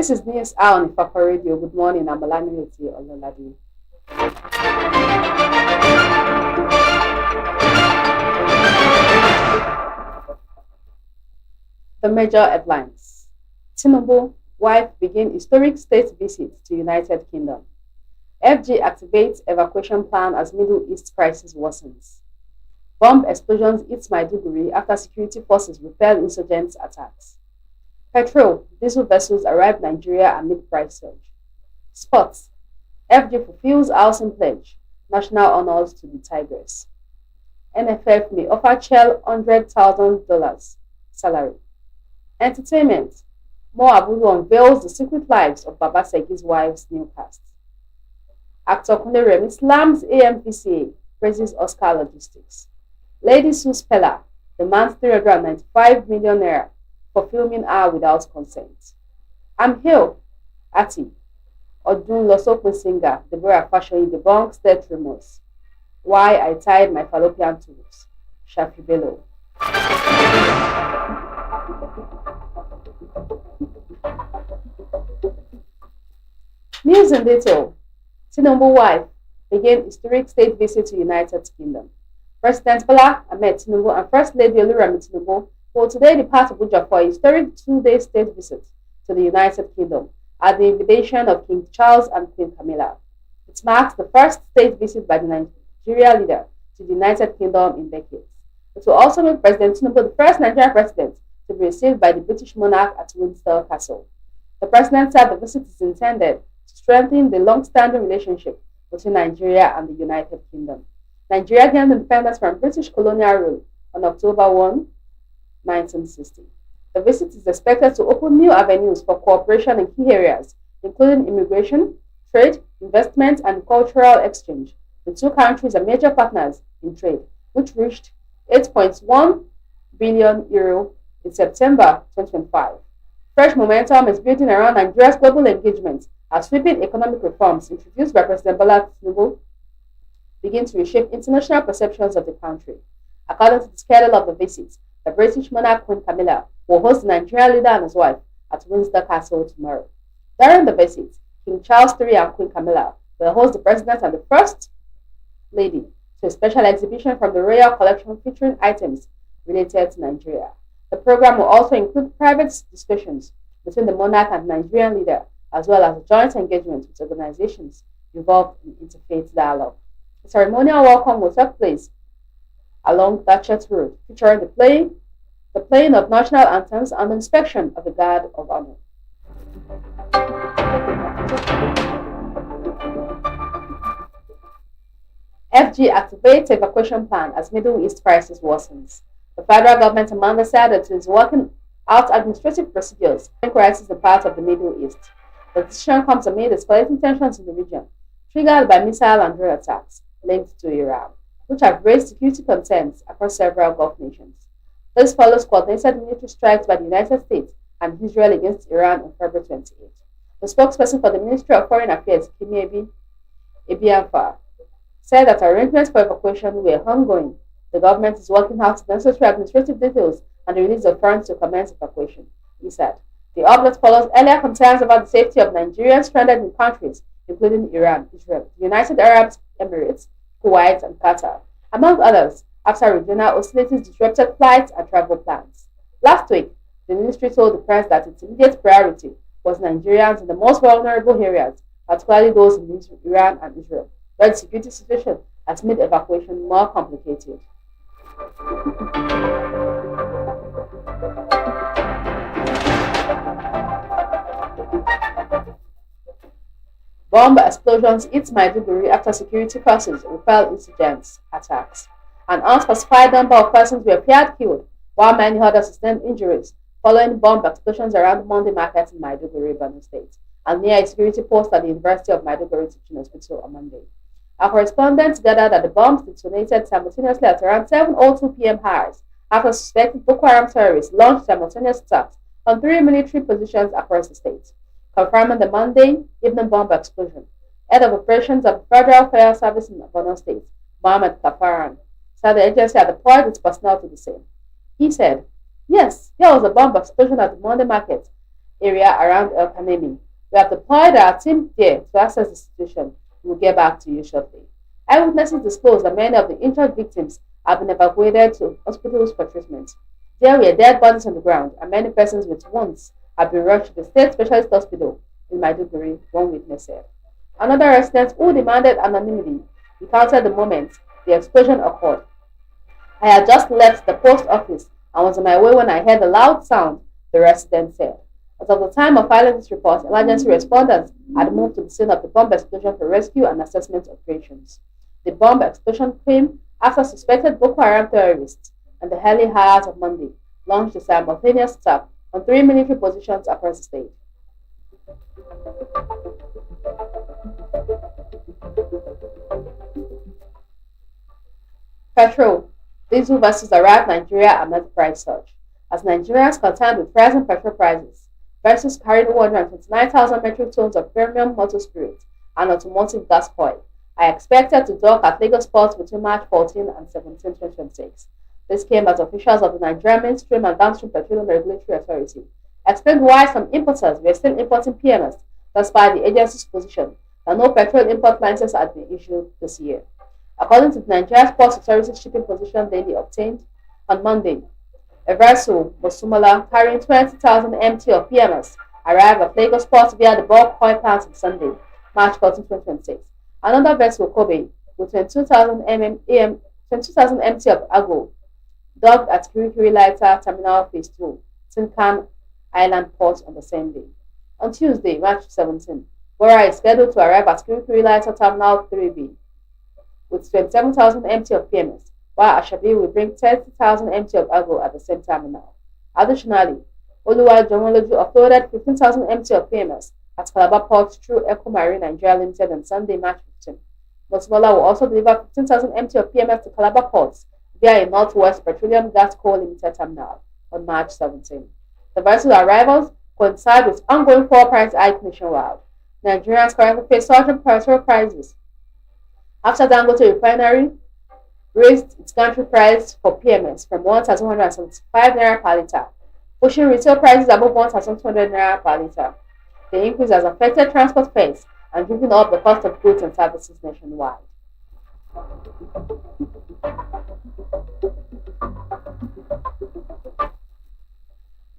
This is News Hour on Ifako Radio. Good morning, I'm Olanireti, Ololade. The major headlines. Tinubu, wife begin historic state visit to United Kingdom. FG activates evacuation plan as Middle East crisis worsens. Bomb explosions hit Maiduguri after security forces repel insurgents' attacks. Petrol, diesel vessels arrive Nigeria amid price surge. Sports, FG fulfills housing pledge, national honors to the Tigers. NFF may offer Chell $100,000 salary. Entertainment, Mo Abudu unveils the secret lives of Babasegi's wife's new cast. Actor Kunle Remi slams AMPCA, praises Oscar Logistics. Lady Sue Speller demands 395 million naira for filming her without consent. I'm Hill, Ati, Odun Losokwe singer Deborah Fashoyi debunks death rumors. Why I tied my fallopian tubes. Shafi Bello. News in detail. Tinubu wife begin historic state visit to United Kingdom. President Bola Ahmed Tinubu and First Lady Oluremi Tinubu will today depart Abuja for a historic two-day state visit to the United Kingdom at the invitation of King Charles and Queen Camilla. It marks the first state visit by the Nigeria leader to the United Kingdom in decades. It will also make President Tinubu the first Nigerian president to be received by the British monarch at Windsor Castle. The president said the visit is intended to strengthen the long-standing relationship between Nigeria and the United Kingdom. Nigeria gained independence from British colonial rule on October 1, 1960. The visit is expected to open new avenues for cooperation in key areas, including immigration, trade, investment, and cultural exchange. The two countries are major partners in trade, which reached €8.1 billion in September 2025. Fresh momentum is building around Nigeria's global engagement as sweeping economic reforms introduced by President Bola Tinubu begin to reshape international perceptions of the country. According to the schedule of the visit, the British monarch Queen Camilla will host the Nigerian leader and his wife at Windsor Castle tomorrow. During the visit, King Charles III and Queen Camilla will host the President and the First Lady to a special exhibition from the Royal Collection featuring items related to Nigeria. The program will also include private discussions between the monarch and Nigerian leader, as well as a joint engagement with organizations involved in interfaith dialogue. The ceremonial welcome will take place along Datchet Road, featuring the playing of national anthems and the inspection of the Guard of Honor. FG activates evacuation plan as Middle East crisis worsens. The federal government on Monday said it is working out administrative procedures in crisis in part of the Middle East. The decision comes amid escalating tensions in the region, triggered by missile and drone attacks linked to Iran, which have raised security concerns across several Gulf nations. This follows coordinated military strikes by the United States and Israel against Iran on February 28. The spokesperson for the Ministry of Foreign Affairs, Kimi Ebianfa, said that arrangements for evacuation were ongoing. The government is working out the necessary administrative details and the release of funds to commence evacuation, he said. The update follows earlier concerns about the safety of Nigerians stranded in countries including Iran, Israel, the United Arab Emirates, Kuwait, and Qatar, among others, after regional hostilities disrupted flights and travel plans. Last week, the ministry told the press that its immediate priority was Nigerians in the most vulnerable areas, particularly those in Iran and Israel, where the security situation has made evacuation more complicated. Bomb explosions hit Maiduguri after security forces repel insurgents' attacks. An unspecified number of persons were feared killed, while many others sustained injuries following bomb explosions around Monday market in Maiduguri, Borno State, and near a security post at the University of Maiduguri Teaching Hospital on Monday. Our correspondents gathered that the bombs detonated simultaneously at around 7:02 p.m. hours after suspected Boko Haram terrorists launched simultaneous attacks on three military positions across the state, confirming the Monday evening bomb explosion. Head of operations of the Federal Fire Service in Borno State, Mohammed Kafaran, said the agency had deployed its personnel to the scene. He said, "Yes, there was a bomb explosion at the Monday market area around El Kanemi. We have deployed our team there to assess the situation. We will get back to you shortly. Eyewitnesses disclosed that many of the injured victims have been evacuated to hospitals for treatment. There were dead bodies on the ground, and many persons with wounds have been rushed to the state specialist hospital in Maiduguri, one witness said. Another resident who demanded anonymity recounted the moment the explosion occurred. I had just left the post office and was on my way when I heard a loud sound, the resident said. As of the time of filing this report, emergency responders had moved to the scene of the bomb explosion for rescue and assessment operations. The bomb explosion came after suspected Boko Haram terrorists on the early hours of Monday launched a simultaneous attack on three military positions across the state. Petrol, diesel versus arrived Nigeria amid price surge. As Nigerians contend with rising petrol prices, vessels carrying 129,000 metric tons of premium motor spirit and automotive gas oil are expected to dock at Lagos ports between March 14 and 17, 2026. This came as officials of the Nigerian Mainstream and Downstream Petroleum Regulatory Authority explained why some importers were still importing PMS, despite the agency's position that no petrol import license had been issued this year. According to the Nigerian Ports Authority shipping position daily obtained on Monday, a vessel, Bosumala, carrying 20,000 MT of PMS, arrived at Lagos port via the bulk oil plant on Sunday, March 14, 2026. Another vessel, Kobe, with 22,000 MT of Ago, docked at Kirikiri Lighter Terminal Phase 2, Tinkan Island Port on the same day. On Tuesday, March 17, Bora is scheduled to arrive at Kirikiri Lighter Terminal 3B with 27,000 MT of PMS, while Ashabi will bring 30,000 MT of Ago at the same terminal. Additionally, Oluwa Jomoloju offloaded 15,000 MT of PMS at Calabar Port through Eco Marine Nigeria Limited on Sunday, March 15. Motorola will also deliver 15,000 MT of PMS to Calabar Ports via a Northwest Petroleum Gas Co. Limited terminal on March 17. The vessel arrivals coincide with ongoing fuel price hike nationwide. Nigerians currently face surging petrol prices after Dangote Refinery raised its country price for PMS from 1,175 naira per litre, pushing retail prices above 1,200 naira per litre. The increase has affected transport fares and driven up the cost of goods and services nationwide.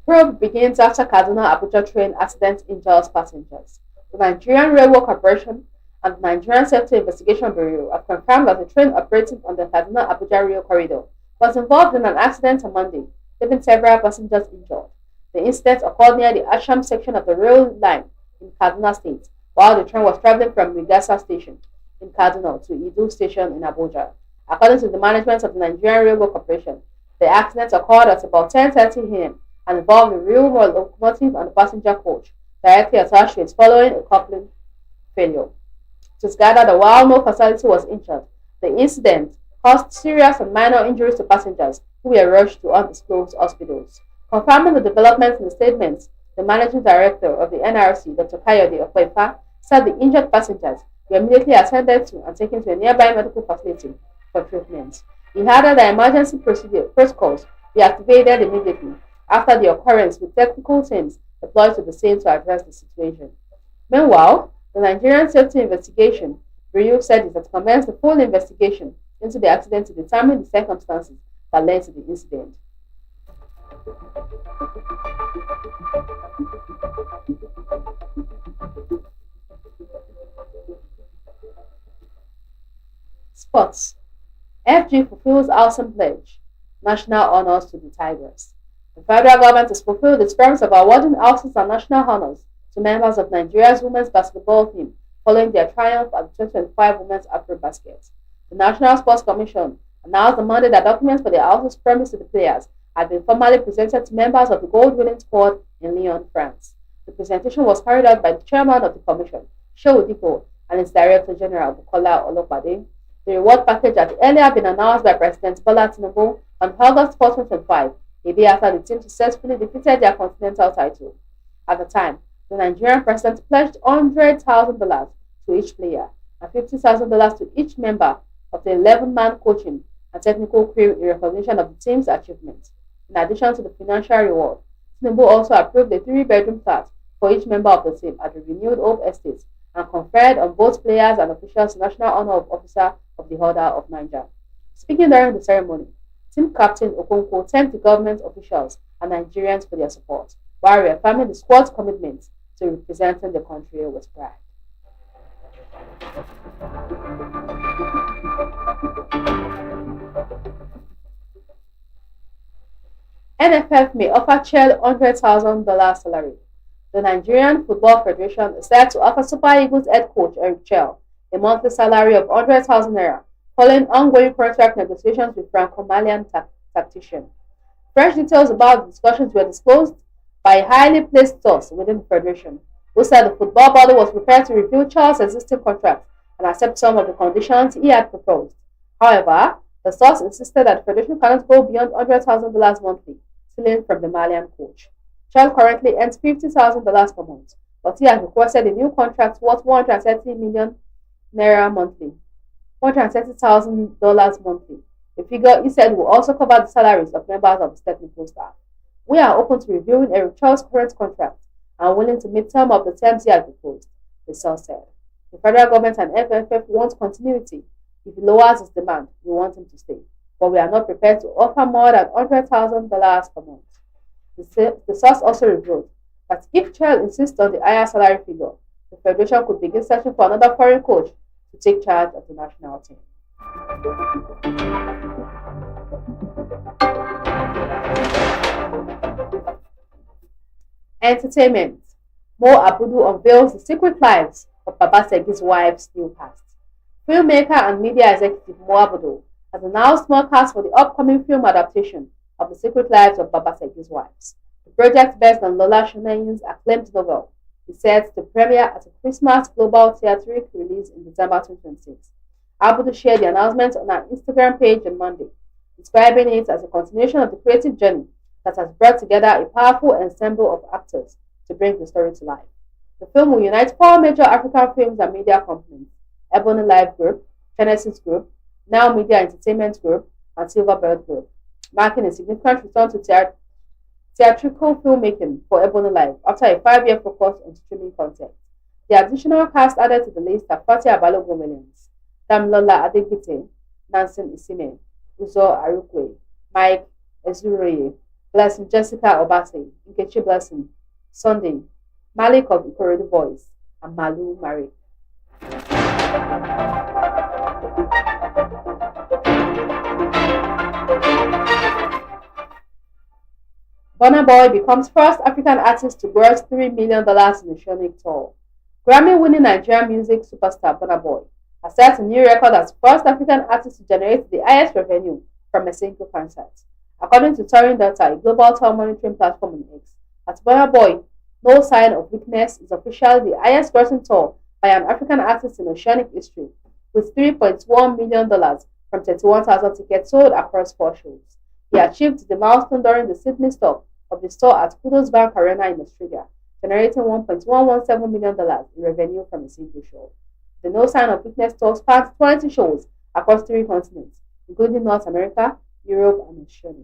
Probe begins after Kaduna Abuja train accident injures passengers. The Nigerian Railway Corporation and the Nigerian Safety Investigation Bureau have confirmed that the train operating on the Kaduna Abuja rail corridor was involved in an accident on Monday, leaving several passengers injured. The incident occurred near the Asham section of the rail line in Kaduna State, while the train was traveling from Rigasa Station in Kaduna to Idu Station in Abuja. According to the management of the Nigerian Railway Corporation, the accident occurred at about 10:30 a.m. and involved the railway locomotive and the passenger coach directly attached to it following a coupling failure. It was gathered that while no fatality was injured, the incident caused serious and minor injuries to passengers who were rushed to undisclosed hospitals. Confirming the developments in the statement, the managing director of the NRC, Dr. Kayode Okwefa, said the injured passengers were immediately attended to and taken to a nearby medical facility for treatment. He added that emergency protocols be activated immediately after the occurrence, with technical teams deployed to the scene to address the situation. Meanwhile, the Nigerian Safety Investigation Bureau said it had commenced the full investigation into the accident to determine the circumstances that led to the incident. Sports. FG fulfills Alson pledge. National honors to the Tigers. The federal government has fulfilled its promise of awarding Alsons and national honors to members of Nigeria's women's basketball team following their triumph at the 2025 Women's Afro-Basket. The National Sports Commission announced on Monday that documents for the Alsons promised to the players had been formally presented to members of the gold-winning squad in Lyon, France. The presentation was carried out by the chairman of the commission, Shehu Diko, and its Director General, Bukola Ololade. The reward package had earlier been announced by President Bola Tinubu on August 4, 2025, a day after the team successfully defeated their continental title. At the time, the Nigerian president pledged $100,000 to each player and $50,000 to each member of the 11-man coaching and technical crew in recognition of the team's achievements. In addition to the financial reward, Tinubu also approved a three-bedroom flat for each member of the team at the renewed Hope Estate and conferred on both players and officials the National Honor of Officer of the Order of Niger. Speaking during the ceremony, team captain Okonkwo thanked the government officials and Nigerians for their support, while reaffirming the squad's commitment to representing the country with pride. NFF may offer Chell $100,000 salary. The Nigerian Football Federation is set to offer Super Eagles head coach Eric Chell a monthly salary of 100,000 naira following ongoing contract negotiations with Franco-Malian tactician. Fresh details about the discussions were disclosed by a highly placed source within the federation, who said the football body was prepared to review Chell's existing contract and accept some of the conditions he had proposed. However, the source insisted that the federation cannot go beyond $100,000 monthly, stealing from the Malian coach. Chell currently earns $50,000 per month, but he has requested a new contract worth 130 million naira monthly, $130,000 monthly. A figure he said will also cover the salaries of members of his technical staff. We are open to reviewing Eric Chell's current contract and willing to meet some of the terms he has proposed, the source said. The federal government and FFF want continuity. If he lowers his demand, we want him to stay, but we are not prepared to offer more than $100,000 per month. The source also revealed that if Chell insists on the higher salary figure, the federation could begin searching for another foreign coach to take charge of the national team. Entertainment. Mo Abudu unveils the secret lives of Baba Segi's wife's new cast. Filmmaker and media executive Mo Abudu has announced more cast for the upcoming film adaptation of The Secret Lives of Baba Segi's Wives. The project, based on Lola Shoneyan's acclaimed novel, is set to premiere at a Christmas global theatric release in December 2026. Abudu shared the announcement on her Instagram page on Monday, describing it as a continuation of the creative journey that has brought together a powerful ensemble of actors to bring the story to life. The film will unite four major African films and media companies: Ebony Live Group, Genesis Group, Now Media Entertainment Group, and Silverbird Group, marking a significant return to theatrical filmmaking for Ebony Live after a 5-year focus on streaming content. The additional cast added to the list are Fatia Balogun Williams, Damilola Adegbite, Nancy Isime, Uzo Arukwe, Mike Ezuroye, Blessing Jessica Obase, Nkechi Blessing, Sunday, Malik of Ikorodu Boys, and Malu Mari. Burna Boy becomes first African artist to gross $3 million in a Oceanic tour. Grammy-winning Nigerian music superstar Burna Boy has set a new record as first African artist to generate the highest revenue from a single concert. According to Touring Data, a global tour monitoring platform on X, at Burna Boy, No Sign of Weakness is officially the highest grossing tour by an African artist in Oceanic history, with $3.1 million from 31,000 tickets sold across 4 shows. He achieved the milestone during the Sydney stop of the store at Kudos Bank Arena in Australia, generating $1.117 million in revenue from a single show. The No Sign of Weakness tour spans 20 shows across 3 continents, including North America, Europe, and Australia.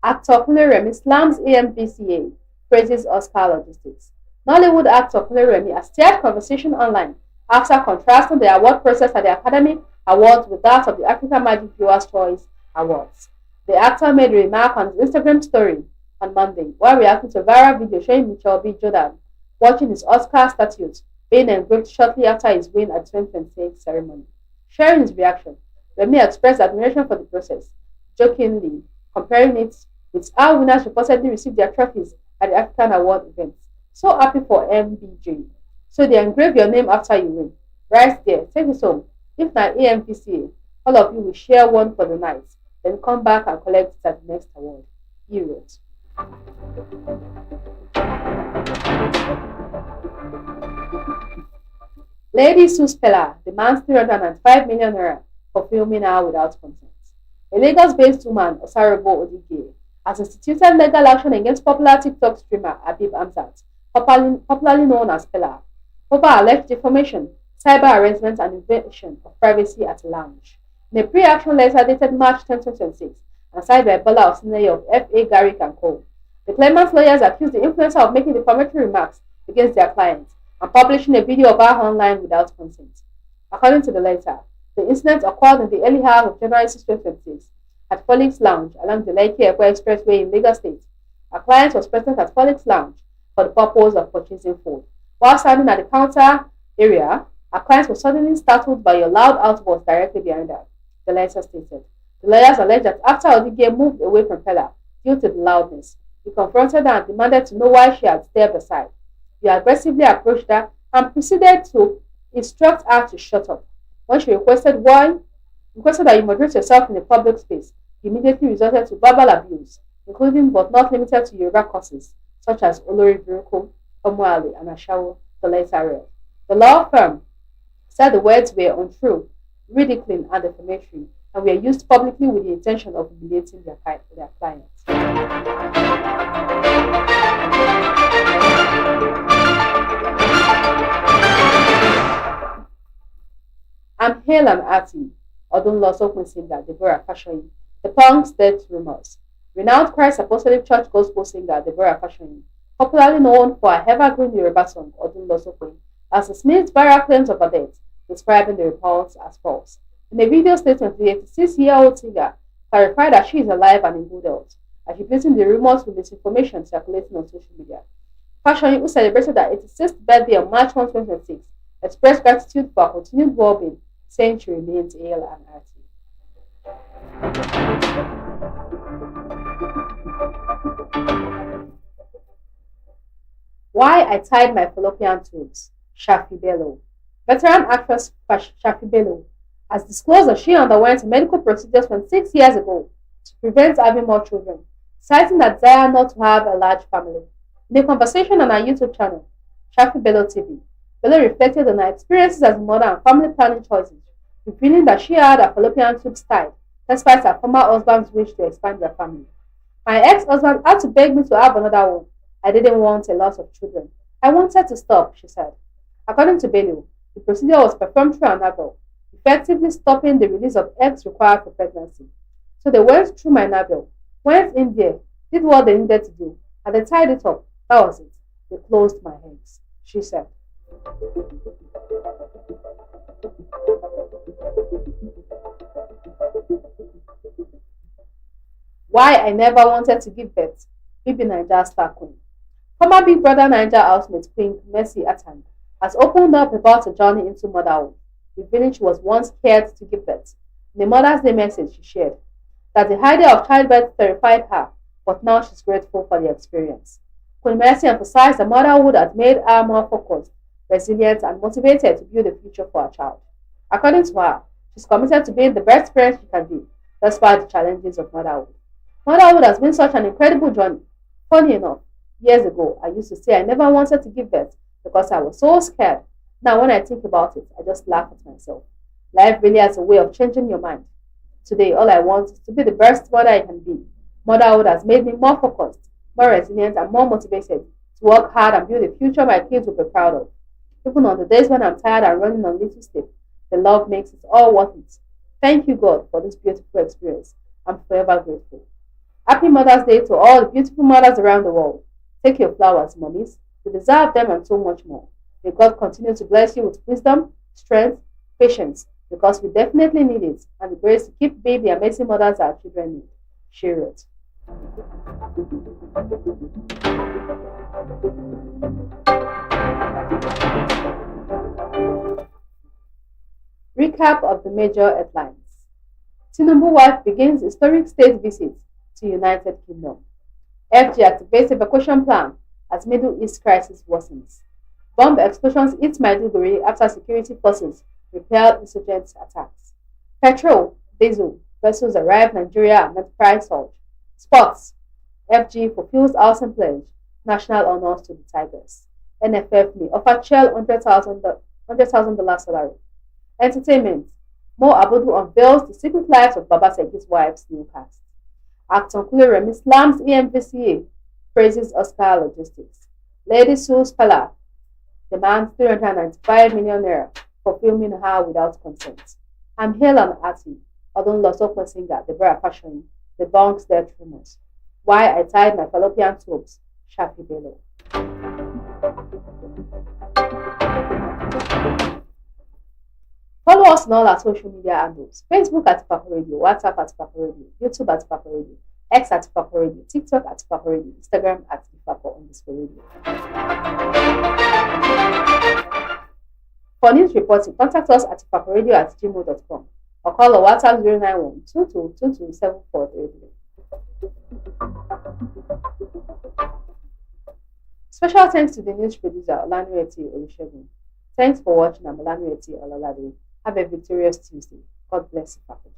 Actor Kunle Remi slams AMVCA, praises Oscar logistics. Nollywood actor Kunle Remi has stirred conversation online after contrasting the award process at the Academy Awards with that of the African Magic Viewers' Choice Awards. The actor made a remark on his Instagram story on Monday while reacting to a viral video showing Michael B. Jordan watching his Oscar statue being engraved shortly after his win at the 2026 ceremony. Sharing his reaction, Remi expressed admiration for the process, jokingly comparing it with how winners reportedly received their trophies at the African Award events. So happy for MBJ. So they engrave your name after you win. Right there, take it home. If not AMPCA, all of you will share one for the night, then come back and collect it at the next award. He wrote. Lady Sue Speller demands 305 million naira for filming her without consent. A Lagos-based woman, Osarabo Odige, has instituted legal action against popular TikTok streamer Habib Hamzat, popularly known as Speller, over alleged defamation, cyber harassment, and invasion of privacy at a lounge. In a pre-action letter dated March 10, 2026 and signed by Bola Osinaye of F.A. Garrick and Co., the claimant's lawyers accused the influencer of making defamatory remarks against their clients and publishing a video of her online without consent. According to the letter, the incident occurred in the early hours of January 6, 2026 at Folix Lounge along the Lekki Ekwe Expressway in Lagos State. Our client was present at Folix Lounge for the purpose of purchasing food. While standing at the counter area, our client was suddenly startled by a loud outburst directly behind her, the letter stated. The lawyers alleged that after Odige moved away from Pella due to the loudness, he confronted her and demanded to know why she had stepped aside. He aggressively approached her and proceeded to instruct her to shut up. When she requested that you moderate yourself in a public space, he immediately resorted to verbal abuse, including but not limited to Yoruba curses such as Oloribiriko, Omuale, and Ashawo, the letter read. The law firm said the words were untrue, ridiculing, and defamatory, and were used publicly with the intention of humiliating their clients. I'm Hale and Artie, Odunlo's open singer Deborah Fashoyin, the punk's death rumors. Renowned Christ Apostolic Church gospel singer Deborah Fashoyin, popularly known for her evergreen Yoruba song Odunlo's Open, has dismissed viral claims of her death, describing the reports as false. In a video statement, the 86-year-old singer clarified that she is alive and in good health, attributing the rumors to misinformation circulating on social media. Fashoyin, who celebrated her 86th birthday on March 1, 2026, expressed gratitude for her continued well-being, saying she remains hale and hearty. Why I tied my fallopian tubes. Shafi Bello. Veteran actress Shafi Bello has disclosed that she underwent medical procedures 26 years ago to prevent having more children, citing that desire not to have a large family. In a conversation on her YouTube channel, Shafi Bello TV, Bello reflected on her experiences as a mother and family planning choices, revealing that she had her fallopian tubes tied despite her former husband's wish to expand their family. My ex-husband had to beg me to have another one. I didn't want a lot of children. I wanted to stop, she said. According to Bello, the procedure was performed through an navel, effectively stopping the release of eggs required for pregnancy. So they went through my navel, went in there, did what they needed to do, and they tied it up. That was it. They closed my eggs, she said. Why I never wanted to give birth. Bibi Naija star queen. Former Big Brother Naija housemate Queen Mercy Atang has opened up about her journey into motherhood, revealing she was once scared to give birth. In the Mother's Day message she shared, that the idea of childbirth terrified her, but now she's grateful for the experience. Queen Mercy emphasized that motherhood had made her more focused, resilient, and motivated to build a future for her child. According to her, she's committed to being the best parent she can be, despite the challenges of motherhood. Motherhood has been such an incredible journey. Funny enough, years ago, I used to say I never wanted to give birth because I was so scared. Now, when I think about it, I just laugh at myself. Life really has a way of changing your mind. Today, all I want is to be the best mother I can be. Motherhood has made me more focused, more resilient, and more motivated to work hard and build a future my kids will be proud of. Even on the days when I'm tired and running on little sleep, the love makes it all worth it. Thank you, God, for this beautiful experience. I'm forever grateful. Happy Mother's Day to all the beautiful mothers around the world. Take your flowers, mummies. You deserve them and so much more. May God continue to bless you with wisdom, strength, patience, because we definitely need it, and the grace to keep being the amazing mothers our children need. She wrote. Recap of the major headlines. Tinubu wife begins historic state visit to United Kingdom. FG activates evacuation plan as Middle East crisis worsens. Bomb explosions hit Maiduguri after security forces repelled insurgent attacks. Petrol, diesel, vessels arrive Nigeria amid price surge. Sports, FG fulfills housing pledge, national honors to the Tigers. NFF may offer Chell $100,000 salary. Entertainment, Mo Abudu unveils the secret lives of Baba Seki's wife's new cast. Actor Remi slams EMVCA, praises Oscar Logistics. Lady sues Pala, demands 395 million naira for filming her without consent. I'm Hale and Artie. Odunlosokwe singer Deborah Fashion debunks death rumors. Why I tied my fallopian tubes, Shafi Bello. Follow us on all our social media handles: Facebook at Ifako Radio, WhatsApp at Ifako Radio, YouTube at Ifako Radio, X at Ifako Radio, TikTok at Ifako Radio, Instagram at Ifako_radio. For news reporting, contact us at ifakoradio@gmail.com or call our WhatsApp 091 22227433. Special thanks to the news producer Olanireti. Thanks for watching. I'm Olanireti Ololade. Have a victorious Tuesday. God bless you, Ifako.